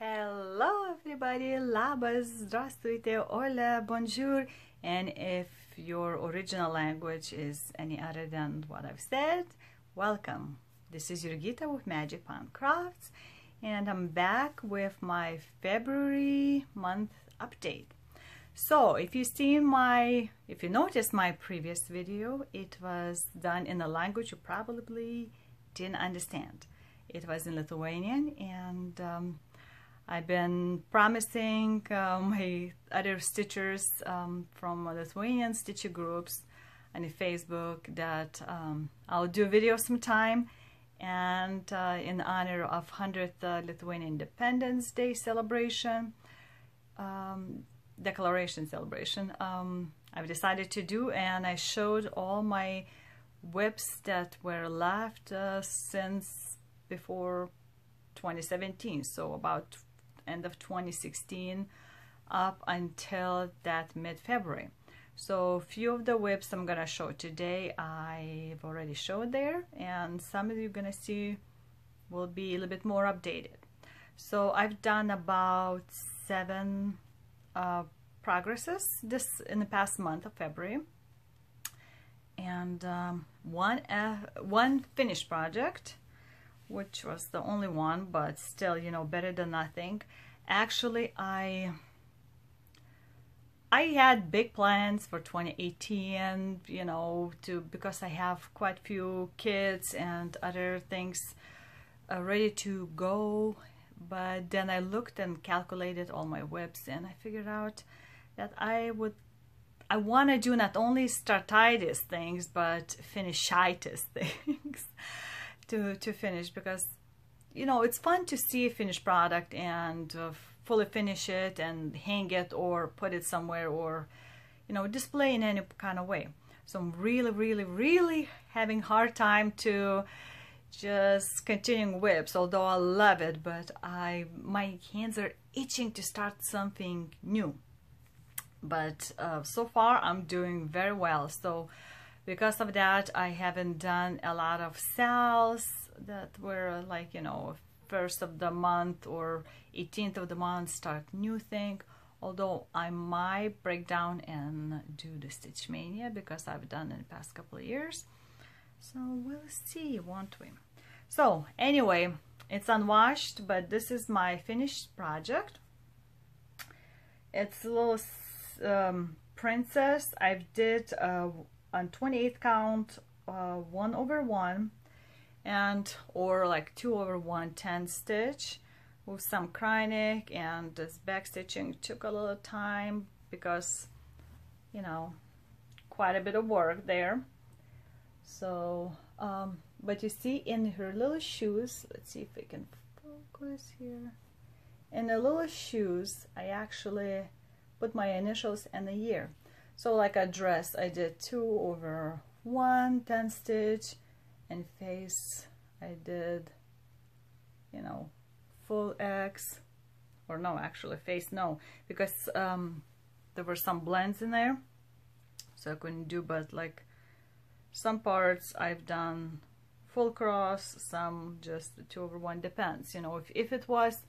Hello everybody, labas, здравствуйте, hola, bonjour, and if your original language is any other than what I've said, welcome. This is Jurgita with Magic Pound Crafts, and I'm back with my February month update. So if you noticed my previous video, it was done in a language you probably didn't understand. It was in Lithuanian, and I've been promising my other stitchers from Lithuanian stitcher groups on Facebook that I'll do a video sometime, and in honor of 100th Lithuanian Independence Day celebration, declaration celebration, I've decided to do, and I showed all my whips that were left since before 2017, so about end of 2016 up until that mid-February. So a few of the whips I'm gonna show today I've already showed there, and some of you gonna see will be a little bit more updated. So I've done about 7 progresses in the past month of February, and one finished project, which was the only one, but still, you know, better than nothing. Actually, I had big plans for 2018, you know, because I have quite a few kids and other things ready to go. But then I looked and calculated all my whips, and I figured out that I want to do not only startitis things, but finishitis things. To finish, because you know it's fun to see a finished product and fully finish it and hang it or put it somewhere, or you know, display in any kind of way. So I'm really having hard time to just continuing whips, although I love it, but my hands are itching to start something new. But so far I'm doing very well. So because of that, I haven't done a lot of sales that were like, you know, 1st of the month or 18th of the month, start new thing. Although I might break down and do the Stitch Mania, because I've done it in the past couple of years. So we'll see, won't we? So anyway, it's unwashed, but this is my finished project. It's a little princess. I did on 28th count 1/1 and or like 2/1 10 stitch with some cryonic, and this back stitching took a little time because, you know, quite a bit of work there. So but you see in her little shoes, let's see if we can focus here, in the little shoes I actually put my initials and the year. So like a dress, I did 2/1 10 stitch, and face I did, you know, full X, or no, actually face no, because there were some blends in there, so I couldn't do, but like some parts I've done full cross, some just 2/1, depends, you know, if it was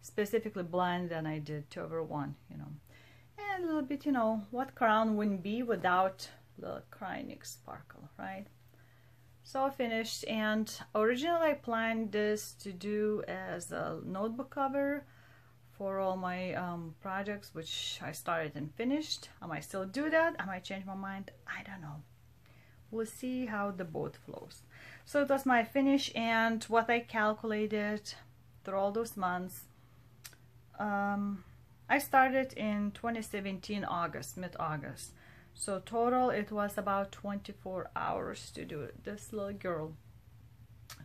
specifically blend, then I did 2/1, you know. And a little bit, you know, what crown wouldn't be without the cryonic sparkle, right? So I finished, and originally I planned this to do as a notebook cover for all my projects, which I started and finished. I might still do that, I might change my mind, I don't know. We'll see how the boat flows. So it was my finish, and what I calculated through all those months. I started in 2017 August, mid-August. So total it was about 24 hours to do this little girl.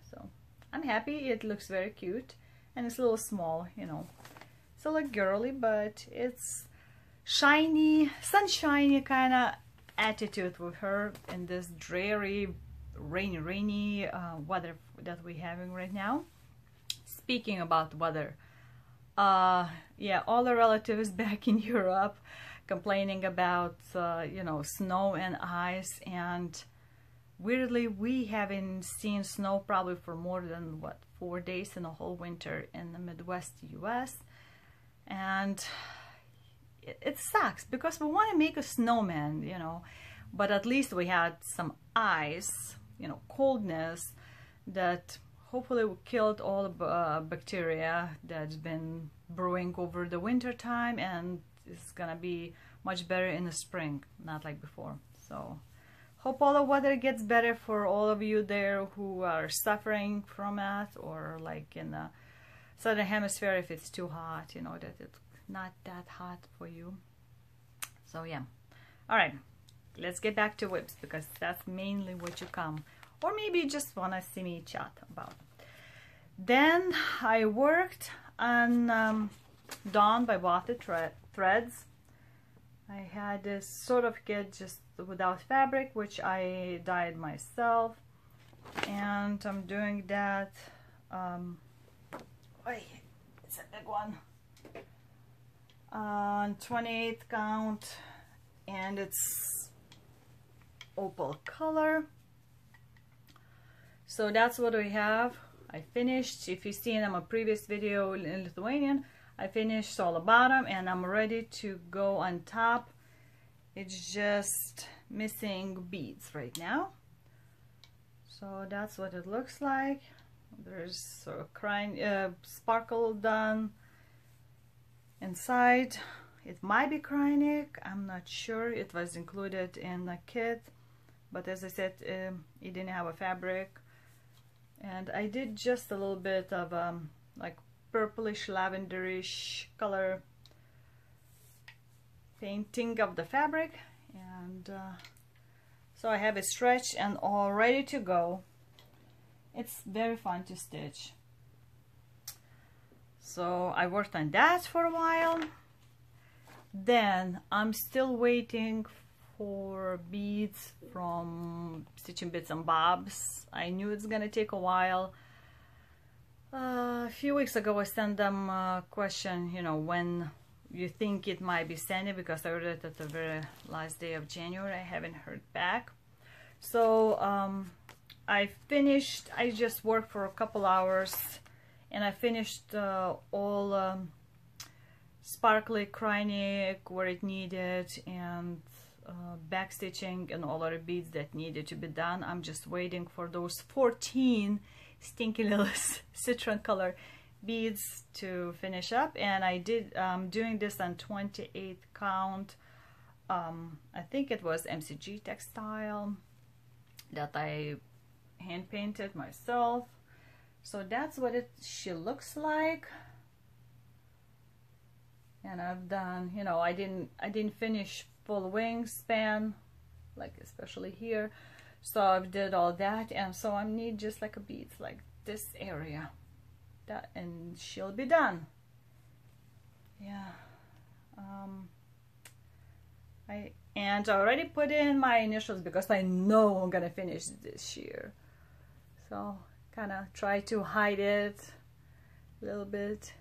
So I'm happy, it looks very cute, and it's a little small, you know. It's a little girly, but it's shiny, sunshiny kind of attitude with her in this dreary, rainy weather that we're having right now. Speaking about weather, yeah, all the relatives back in Europe complaining about you know, snow and ice, and weirdly we haven't seen snow probably for more than what, 4 days in the whole winter in the Midwest US. and it sucks because we want to make a snowman, you know, but at least we had some ice, you know, coldness that hopefully killed all the bacteria that's been brewing over the winter time, and it's gonna be much better in the spring, not like before. So hope all the weather gets better for all of you there who are suffering from it, or like in the southern hemisphere if it's too hot, you know, that it's not that hot for you. So yeah, all right, let's get back to whips because that's mainly what you come, or maybe you just want to see me chat about. Then I worked on Dawn by Bought the Threads. I had this sort of kit just without fabric, which I dyed myself, and I'm doing that. Wait, it's a big one. On 28 count, and it's opal color. So that's what we have. I finished, if you've seen my previous video in Lithuanian, I finished all the bottom and I'm ready to go on top. It's just missing beads right now. So that's what it looks like. There's a sparkle done inside. It might be cryonic, I'm not sure. It was included in the kit, but as I said, it didn't have a fabric. And I did just a little bit of like purplish lavenderish color painting of the fabric, and so I have it stretched and all ready to go. It's very fun to stitch. So I worked on that for a while. Then I'm still waiting for beads from Stitching Bits and Bobs. I knew it's gonna take a while. A few weeks ago I sent them a question, you know, when you think it might be sending, because I ordered it at the very last day of January. I haven't heard back. So I finished, I just worked for a couple hours and I finished all sparkly cryonic where it needed, and back stitching and all other beads that needed to be done. I'm just waiting for those 14 stinky little citron color beads to finish up, and I did doing this on 28 count. I think it was MCG textile that I hand painted myself. So that's what she looks like. And I've done, you know, I didn't finish full wingspan, like especially here. So I've did all that, and so I need just like a beads like this area, that, and she'll be done. Yeah. I already put in my initials because I know I'm gonna finish this year. So kind of try to hide it a little bit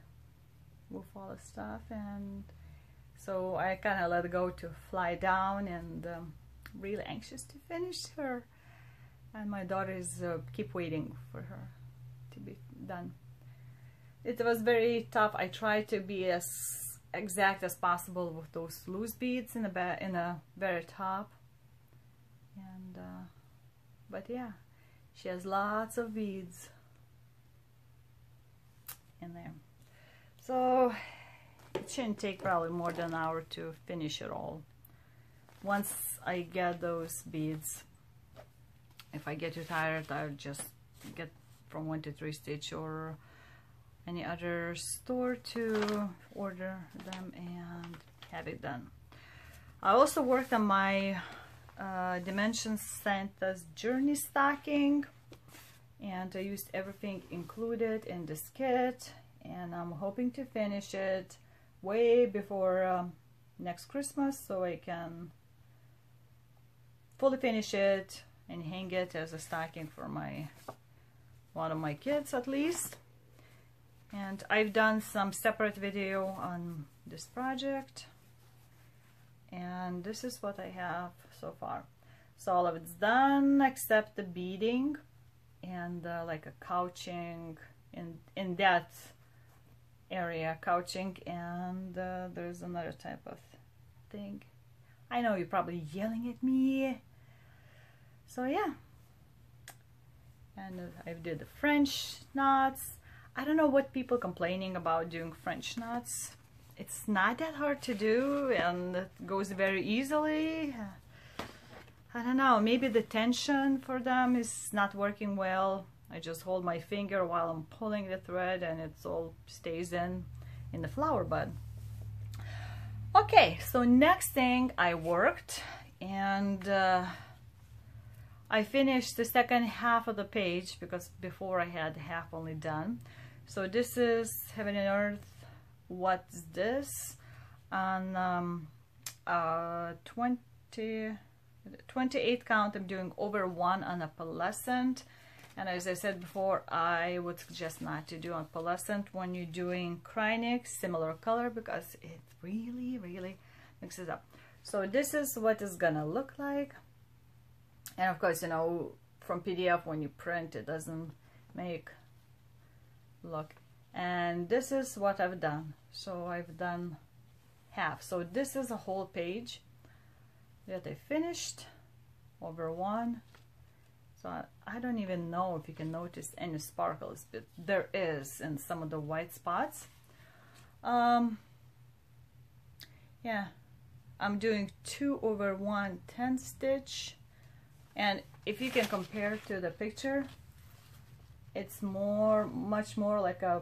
with all the stuff, and so I kind of let it go to fly down, and really anxious to finish her. And my daughters keep waiting for her to be done. It was very tough. I tried to be as exact as possible with those loose beads in the very top, and but yeah, she has lots of beads in there. So it shouldn't take probably more than an hour to finish it all. Once I get those beads, if I get too tired, I'll just get from 1 to 3 Stitch or any other store to order them and have it done. I also worked on my Dimensions Santa's Journey stocking, and I used everything included in this kit, and I'm hoping to finish it way before next Christmas, so I can fully finish it and hang it as a stocking for one of my kids at least. And I've done some separate video on this project, and this is what I have so far. So all of it's done except the beading and like a couching in that area couching, and there's another type of thing. I know you're probably yelling at me. So yeah, and I did the French knots. I don't know what people complaining about doing French knots. It's not that hard to do, and it goes very easily. I don't know, maybe the tension for them is not working well. I just hold my finger while I'm pulling the thread and it all stays in the flower bud. Okay, so next thing I worked, and I finished the second half of the page because before I had half only done. So this is Heaven and Earth, What's This? On 28 count, I'm doing over 1 on a pearlescent. And as I said before, I would suggest not to do on pearlescent when you're doing Krynic, similar color, because it really mixes up. So this is what it's gonna look like. And of course, you know, from PDF, when you print, it doesn't make look. And this is what I've done. So I've done half. So this is a whole page that I finished, over 1. So I don't even know if you can notice any sparkles, but there is in some of the white spots. Yeah, I'm doing 2 over 1 10 stitch, and if you can compare to the picture, it's much more like a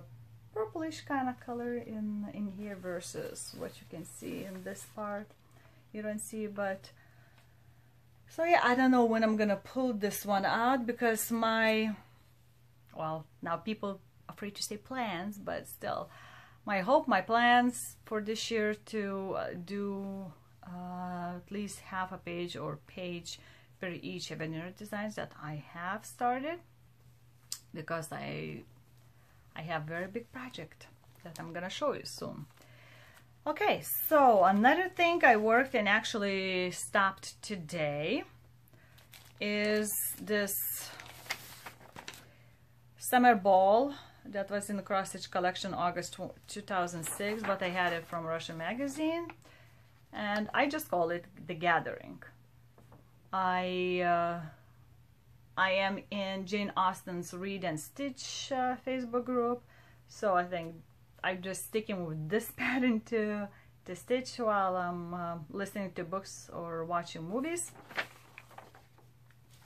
purplish kind of color in here versus what you can see in this part. You don't see, but so yeah, I don't know when I'm gonna pull this one out, because my, well, now people afraid to say plans, but still, my hope, my plans for this year to do at least half a page or page per each Heaven and Earth designs that I have started, because I have very big project that I'm gonna show you soon. Okay, so another thing I worked and actually stopped today is this summer ball that was in the cross stitch collection August 2006, but I had it from Russian magazine, and I just call it The Gathering. I am in Jane Austen's Read and Stitch Facebook group, so I think I'm just sticking with this pattern to stitch while I'm listening to books or watching movies.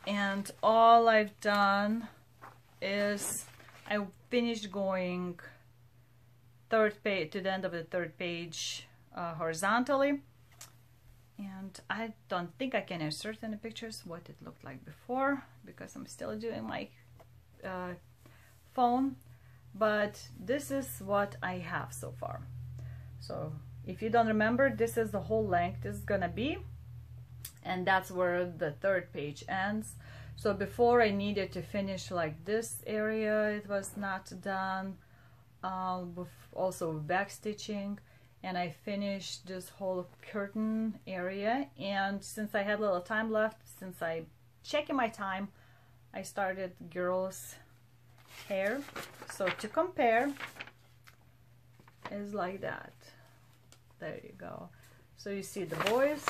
And all I've done is I finished going third page to the end of the third page horizontally, and I don't think I can insert in the pictures what it looked like before because I'm still doing my phone. But this is what I have so far. So if you don't remember, this is the whole length is gonna be, and that's where the third page ends. So before I needed to finish like this area, it was not done, with also back stitching, and I finished this whole curtain area. And since I had a little time left, since I checking my time, I started girls hair. So to compare is like that. There you go. So you see the boys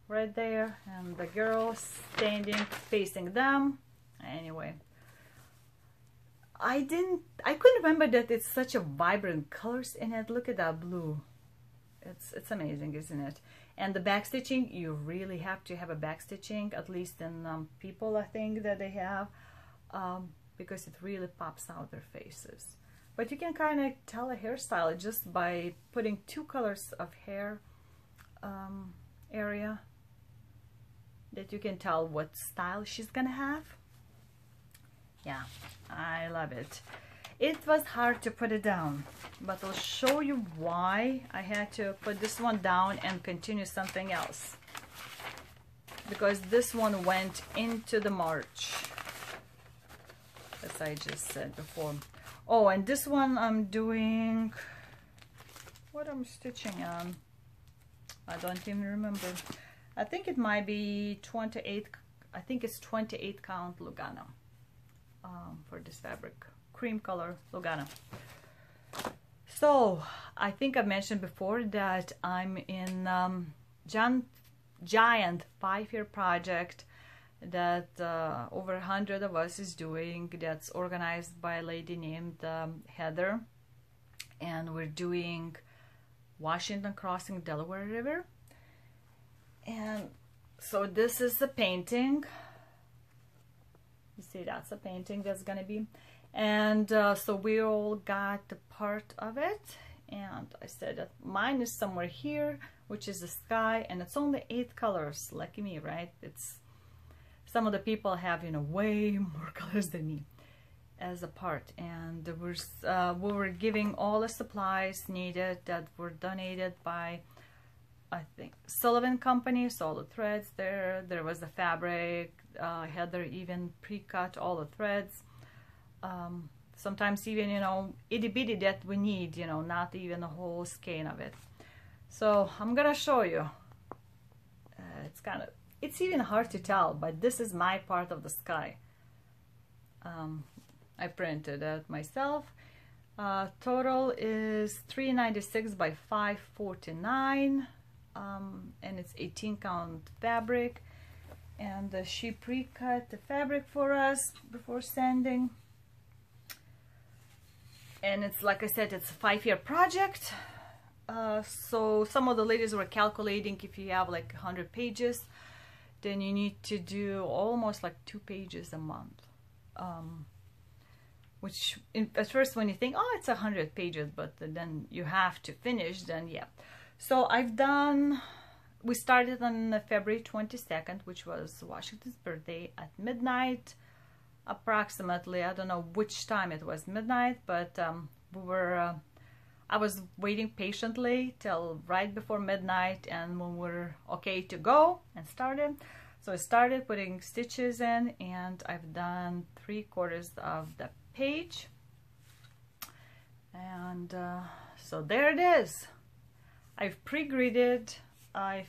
right there and the girls standing facing them. Anyway, I couldn't remember that it's such a vibrant colors in it. Look at that blue. It's amazing, isn't it? And the back stitching, you really have to have a back stitching, at least in people I think that they have, because it really pops out their faces. But you can kind of tell a hairstyle just by putting 2 colors of hair area, that you can tell what style she's gonna have. Yeah, I love it. It was hard to put it down, but I'll show you why I had to put this one down and continue something else, because this one went into the March, as I just said before. Oh, and this one I'm doing, what I'm stitching on, I don't even remember. I think it might be 28, I think it's 28 count Lugana for this fabric, cream color Lugana. So I think I mentioned before that I'm in giant 5-year project that over 100 of us is doing, that's organized by a lady named Heather, and we're doing Washington crossing Delaware River. And so this is the painting. You see, that's a painting that's gonna be, and so we all got the part of it, and I said that mine is somewhere here, which is the sky, and it's only 8 colors. Lucky me, right? It's some of the people have, you know, way more colors than me as a part, and we were giving all the supplies needed that were donated by, I think, Sullivan Company. So all the threads there was the fabric. Heather even pre-cut all the threads. Sometimes even, you know, itty bitty that we need, you know, not even a whole skein of it. So I'm gonna show you. It's even hard to tell, but this is my part of the sky. I printed it myself. Total is 396 by 549, and it's 18 count fabric. And she pre-cut the fabric for us before sanding. And it's, like I said, it's a 5-year project. So some of the ladies were calculating, if you have like 100 pages, then you need to do almost like 2 pages a month. Which at first when you think, oh, it's 100 pages, but then you have to finish, then yeah. So we started on February 22nd, which was Washington's birthday, at midnight, approximately. I don't know which time it was, midnight, but I was waiting patiently till right before midnight, and when we're okay to go and started. So I started putting stitches in, and I've done 3/4 of the page. And so there it is. I've pre-gridded. I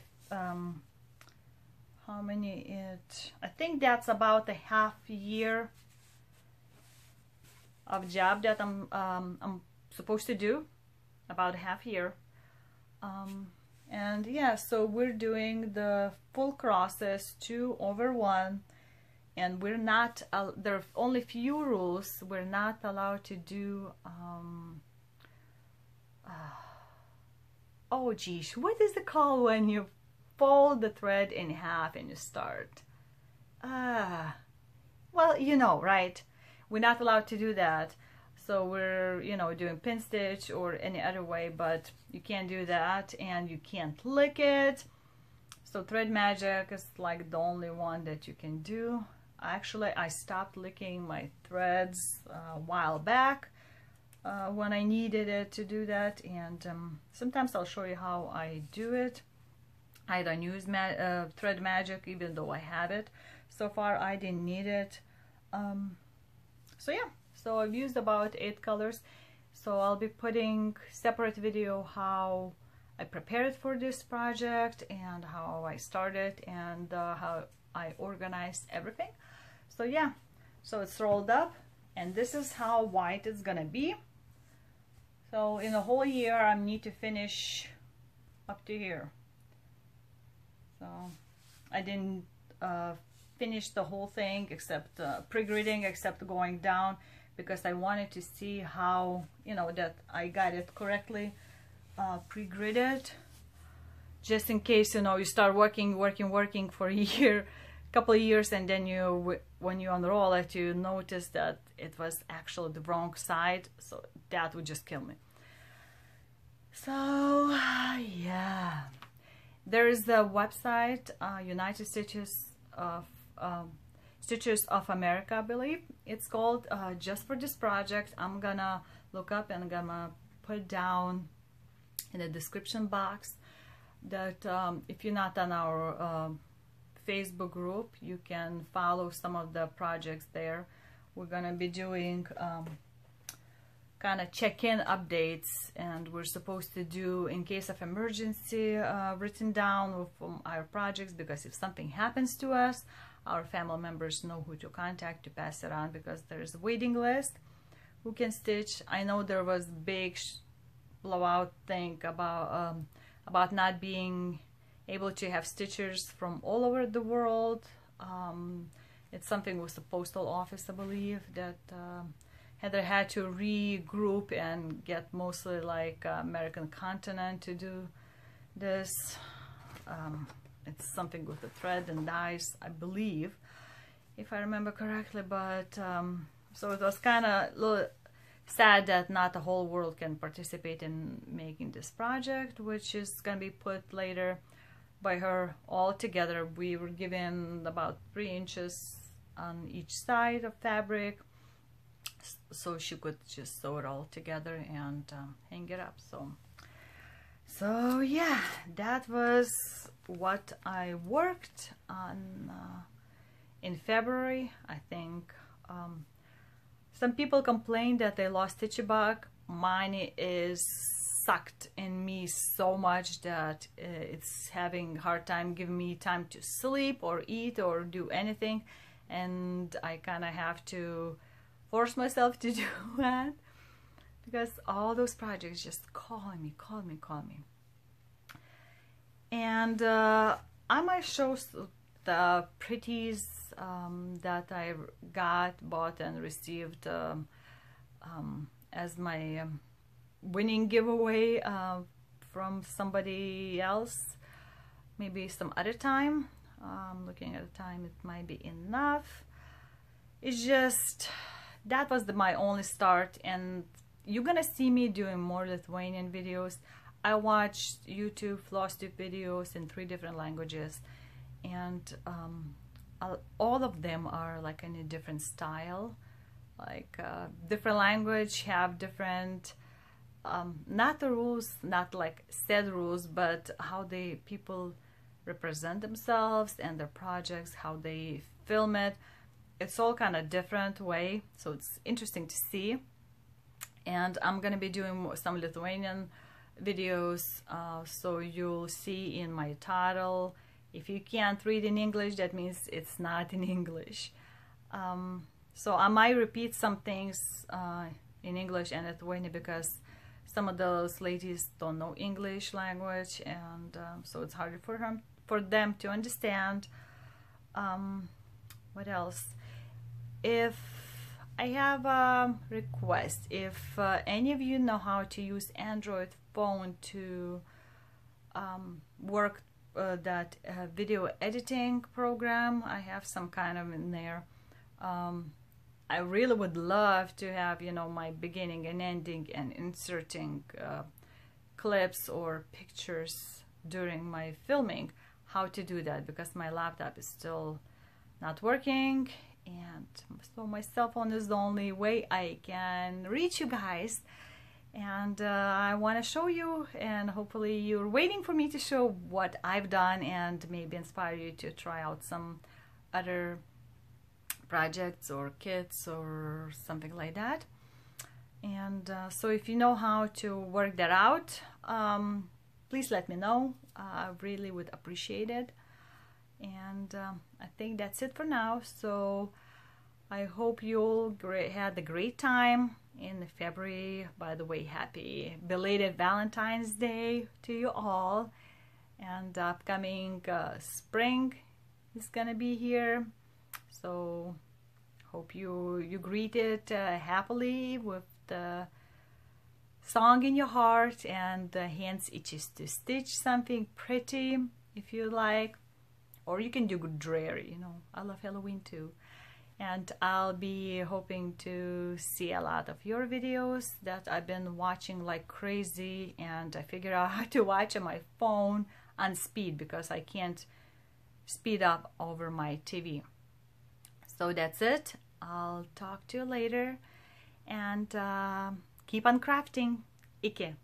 think that's about a half year of job that I'm supposed to do, about a half year. And yeah, so we're doing the full crosses 2/1, and we're not there are only few rules. We're not allowed to do oh geez, what is it called when you fold the thread in half and you start? Well, you know, right? We're not allowed to do that. So we're, you know, doing pin stitch or any other way, but you can't do that, and you can't lick it. So thread magic is like the only one that you can do. Actually, I stopped licking my threads a while back. When I needed it to do that, and sometimes I'll show you how I do it. I don't use thread magic, even though I have it. So far I didn't need it. So yeah, so I've used about 8 colors. So I'll be putting separate video how I prepared for this project and how I started and how I organized everything. So yeah, so it's rolled up, and this is how white it's gonna be. So in a whole year I need to finish up to here. So I didn't finish the whole thing except pre-gridding, except going down, because I wanted to see how, you know, that I got it correctly pre-gridded, just in case, you know, you start working for a year, couple of years, and then when you unroll it, you notice that it was actually the wrong side. So that would just kill me. So yeah, there is the website, United Stitches of America, I believe it's called, just for this project. I'm gonna look up and I'm gonna put down in the description box that if you're not on our Facebook group, you can follow some of the projects there. We're gonna be doing kind of check-in updates, and we're supposed to do, in case of emergency, written down from our projects, because if something happens to us, our family members know who to contact to pass it on, because there's a waiting list who can stitch. I know there was big blowout thing about not being able to have stitchers from all over the world. It's something with the postal office, I believe, that Heather had to regroup and get mostly like American continent to do this. It's something with the thread and dyes, I believe, if I remember correctly. But so it was kind of a little sad that not the whole world can participate in making this project, which is going to be put later by her all together. We were given about 3 inches on each side of fabric, so she could just sew it all together and hang it up. So yeah, that was what I worked on in February. I think some people complained that they lost stitchy bug. Mine is sucked in me so much that it's having a hard time giving me time to sleep or eat or do anything, and I kind of have to force myself to do that because all those projects just calling me. And I might show the pretties that I bought and received as my winning giveaway from somebody else, maybe some other time. Looking at the time, it might be enough. It's just that was my only start, and you're gonna see me doing more Lithuanian videos. I watched YouTube Flosstube videos in 3 different languages, and all of them are like in a different style. Like different language have different not the rules, not like set rules, but how people represent themselves and their projects, how they film it. It's all kind of different way, so it's interesting to see. And I'm gonna be doing some Lithuanian videos, so you'll see in my title. If you can't read in English, that means it's not in English. So I might repeat some things in English and Lithuanian because some of those ladies don't know English language, and so it's harder for them to understand. What else? If I have a request, if any of you know how to use Android phone to work that video editing program, I have some kind of in there. I really would love to have, you know, my beginning and ending and inserting clips or pictures during my filming. How to do that, because my laptop is still not working, and so my cell phone is the only way I can reach you guys. And I want to show you, and hopefully you're waiting for me to show what I've done and maybe inspire you to try out some other projects or kits or something like that. And so if you know how to work that out, please let me know. I really would appreciate it. And I think that's it for now. So I hope you'll had a great time in February. By the way, happy belated Valentine's Day to you all. And upcoming spring is gonna be here. So hope you greet it happily with the song in your heart and the hands itches to stitch something pretty if you like, or you can do dreary, you know. I love Halloween too. And I'll be hoping to see a lot of your videos that I've been watching like crazy, and I figured out how to watch on my phone on speed because I can't speed up over my TV. So that's it. I'll talk to you later, and keep on crafting. Iki.